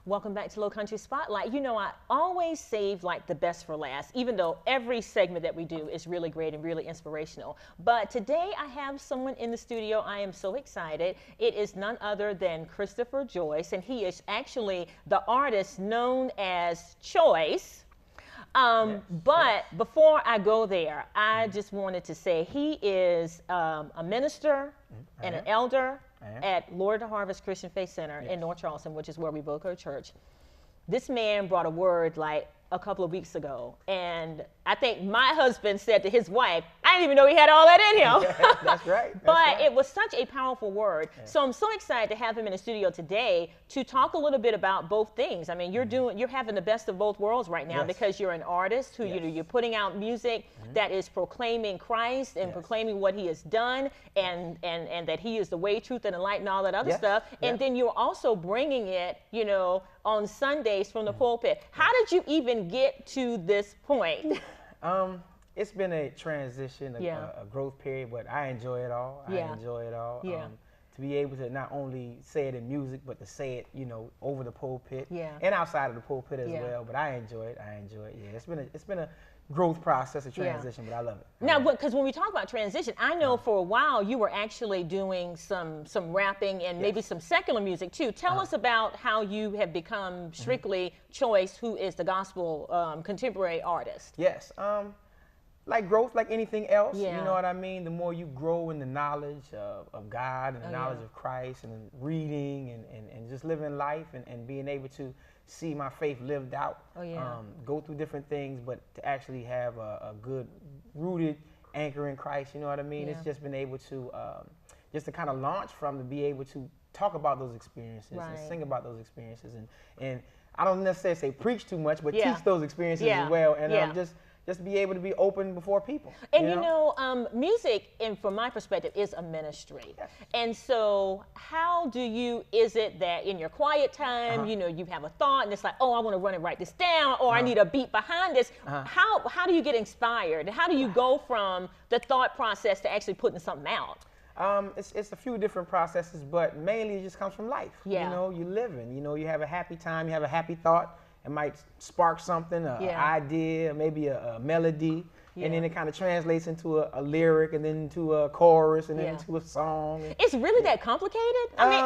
Welcome back to Low Country Spotlight. You know, I always save like the best for last, even though every segment that we do is really great and really inspirational. But today I have someone in the studio. I am so excited. It is none other than Christopher Joyce, and he is actually the artist known as Choice. But before I go there, I just wanted to say he is a minister and an elder at Lord of the Harvest Christian Faith Center in North Charleston, which is where we both go to church. This man brought a word like a couple of weeks ago, and I think my husband said to his wife, I didn't even know he had all that in him. That's right. But it was such a powerful word. So I'm so excited to have him in the studio today to talk a little bit about both things. I mean, you're having the best of both worlds right now because you're an artist who you're putting out music that is proclaiming Christ and proclaiming what he has done and that he is the way, truth, and the light and all that other stuff. And then you're also bringing it, you know, on Sundays from the pulpit. How did you even get to this point? It's been a transition, a growth period, but I enjoy it all. I enjoy it all. To be able to not only say it in music, but to say it, you know, over the pulpit and outside of the pulpit as well. But I enjoy it. I enjoy it. Yeah, it's been a growth process, a transition, but I love it. Now, because when we talk about transition, I know for a while you were actually doing some rapping and maybe some secular music too. Tell us about how you have become strictly Choice, who is the gospel contemporary artist. Yes. Like growth, like anything else, you know what I mean? The more you grow in the knowledge of God and the knowledge of Christ and reading and just living life and being able to see my faith lived out, go through different things, but to actually have a good rooted anchor in Christ, you know what I mean? It's just been able to, just to kind of launch from, to be able to talk about those experiences and sing about those experiences. And I don't necessarily say preach too much, but teach those experiences as well. And just be able to be open before people. And you know, music, and from my perspective, is a ministry. And so how is it that in your quiet time, you know, you have a thought and it's like, oh, I want to run and write this down, or I need a beat behind this. How do you get inspired? How do you go from the thought process to actually putting something out? It's a few different processes, but mainly it just comes from life. You know, you living, you know, you have a happy time, you have a happy thought. It might spark something, an idea, maybe a melody, and then it kind of translates into a lyric, and then into a chorus, and then into a song. It's really that complicated? I mean,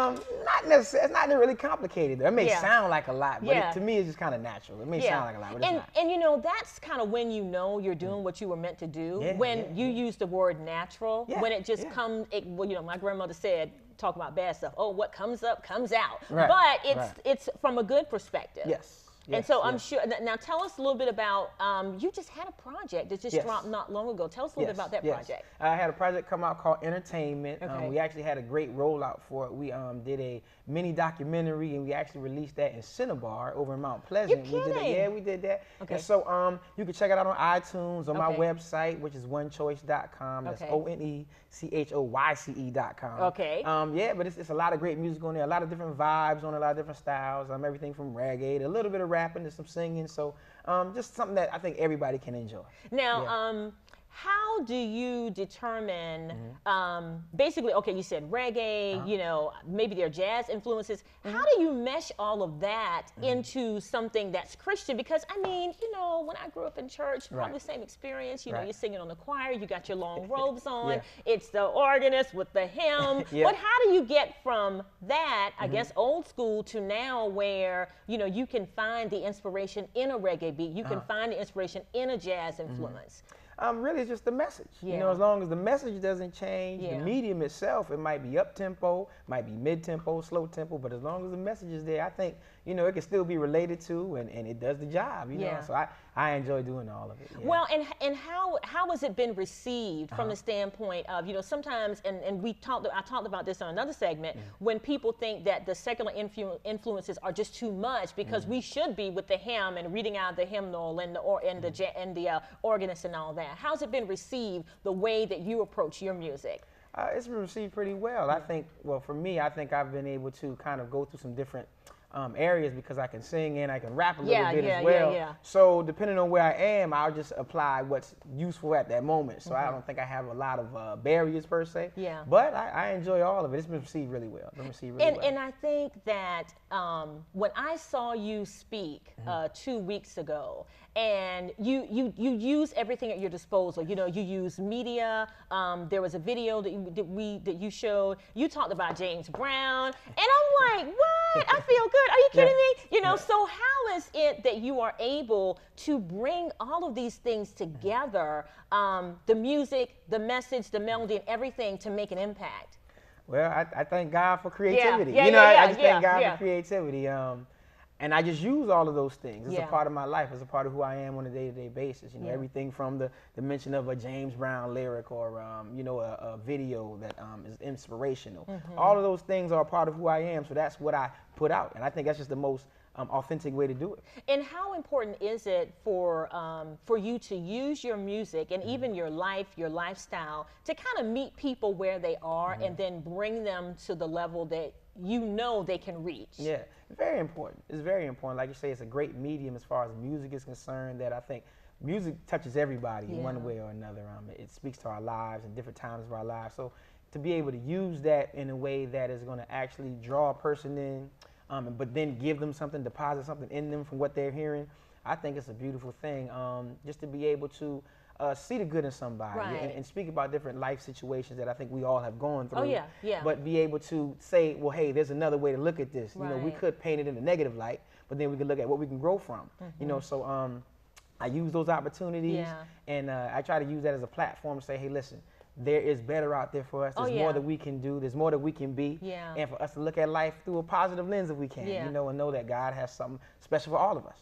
not necessarily. It's not really complicated. It may sound like a lot, but to me, it's just kind of natural. It may sound like a lot, but it's not. And you know, that's kind of when you know you're doing what you were meant to do. When you use the word natural, when it just comes. Well, you know, my grandmother said, talk about bad stuff. Oh, what comes up comes out. But it's from a good perspective. And so I'm sure, now tell us a little bit about, you just had a project that just dropped not long ago. Tell us a little bit about that project. I had a project come out called Entertainment. We actually had a great rollout for it. We did a mini documentary, and we actually released that in Cinnabar over in Mount Pleasant. You're kidding. Yeah, we did that. And so you can check it out on iTunes, on my website, which is onechoice.com. That's ONECHOYCE.com. Yeah, but it's a lot of great music on there, a lot of different vibes on it, a lot of different styles. Everything from reggae to a little bit of rapping to some singing. So just something that I think everybody can enjoy. Now, how do you determine, basically, okay, you said reggae, you know, maybe there are jazz influences. How do you mesh all of that into something that's Christian? Because, I mean, you know, when I grew up in church, probably the same experience. You know, you're singing on the choir, you got your long robes on, it's the organist with the hymn. But how do you get from that, I guess, old school to now where, you know, you can find the inspiration in a reggae beat, you can find the inspiration in a jazz influence? Really, it's just the message. You know, as long as the message doesn't change, the medium itself, it might be up tempo, might be mid tempo, slow tempo, but as long as the message is there, I think, you know, it can still be related to, and it does the job. You know, so I enjoy doing all of it. Well, and how has it been received from the standpoint of, you know, sometimes, and I talked about this on another segment, when people think that the secular influences are just too much because we should be with the hymn and reading out the hymnal and the organist and all that. How's it been received, the way that you approach your music? It's been received pretty well. I think, well, for me, I think I've been able to kind of go through some different areas because I can sing and I can rap a little bit as well. So depending on where I am, I'll just apply what's useful at that moment. So I don't think I have a lot of barriers per se. Yeah. But I enjoy all of it. It's been received really well. And I think that when I saw you speak 2 weeks ago, and you use everything at your disposal. You know, you use media. There was a video that you showed. You talked about James Brown, and I'm like, what? I feel good. Are you kidding me? You know, so how is it that you are able to bring all of these things together, the music, the message, the melody, and everything to make an impact? Well, I thank God for creativity. I just thank God for creativity. And I just use all of those things. It's a part of my life. It's a part of who I am on a day-to-day basis. You know, everything from the mention of a James Brown lyric or, a video that is inspirational. All of those things are a part of who I am. So that's what I put out. And I think that's just the most authentic way to do it. And how important is it for you to use your music and even your life, your lifestyle, to kind of meet people where they are and then bring them to the level that you know they can reach? Yeah, very important. It's very important. Like you say, it's a great medium as far as music is concerned that I think music touches everybody in one way or another. It speaks to our lives and different times of our lives. So to be able to use that in a way that is going to actually draw a person in, but then give them something, deposit something in them from what they're hearing, I think it's a beautiful thing. Just to be able to see the good in somebody and speak about different life situations that I think we all have gone through. But be able to say, well, hey, there's another way to look at this. You know, we could paint it in a negative light, but then we can look at what we can grow from. You know, so I use those opportunities and I try to use that as a platform to say, hey, listen, there is better out there for us. There's more that we can do. There's more that we can be. And for us to look at life through a positive lens if we can, you know, and know that God has something special for all of us.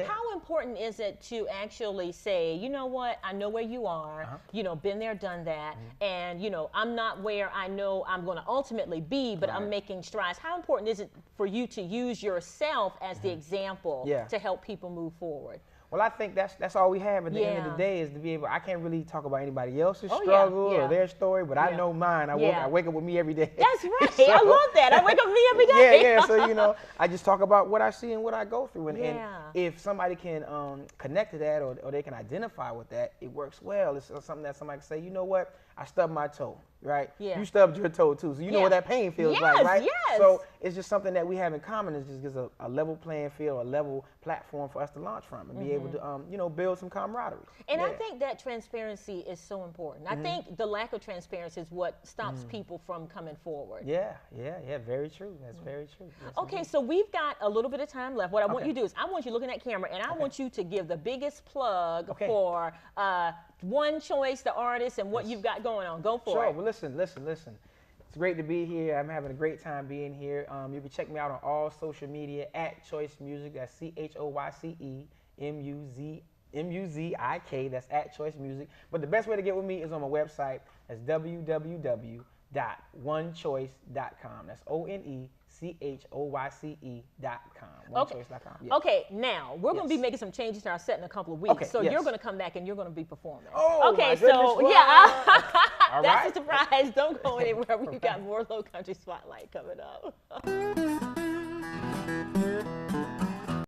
How important is it to actually say, you know what, I know where you are, you know, been there, done that, and, you know, I'm not where I know I'm going to ultimately be, but I'm making strides. How important is it for you to use yourself as the example to help people move forward? Well, I think that's all we have at the end of the day is to be able. I can't really talk about anybody else's struggle or their story, but I know mine. I wake up with me every day. That's right. So, I love that. I wake up with me every day. So you know, I just talk about what I see and what I go through, and if somebody can connect to that or they can identify with that, it works well. It's something that somebody can say, you know what, I stubbed my toe. Right? You stubbed your toe too, so you know what that pain feels like, right? So it's just something that we have in common. It just gives a level playing field, a level platform for us to launch from and be able to, you know, build some camaraderie. And I think that transparency is so important. I think the lack of transparency is what stops people from coming forward. Very true. That's very true. Yes, okay, so we've got a little bit of time left. What I want you to do is I want you looking at camera, and I want you to give the biggest plug for One Choice, the artist, and what you've got going on. Go for it. Well, listen. It's great to be here. I'm having a great time being here. You can check me out on all social media at Choice Music. That's CHOYCEMUZIK. That's at Choice Music. But the best way to get with me is on my website. That's www.onechoice.com. That's ONECHOYCE.com. OneChoice.com. Yes. Okay, now we're going to be making some changes to our set in a couple of weeks. So you're going to come back and you're going to be performing. Oh, okay, my goodness, so that's a surprise. Don't go anywhere. We've got more Low Country Spotlight coming up.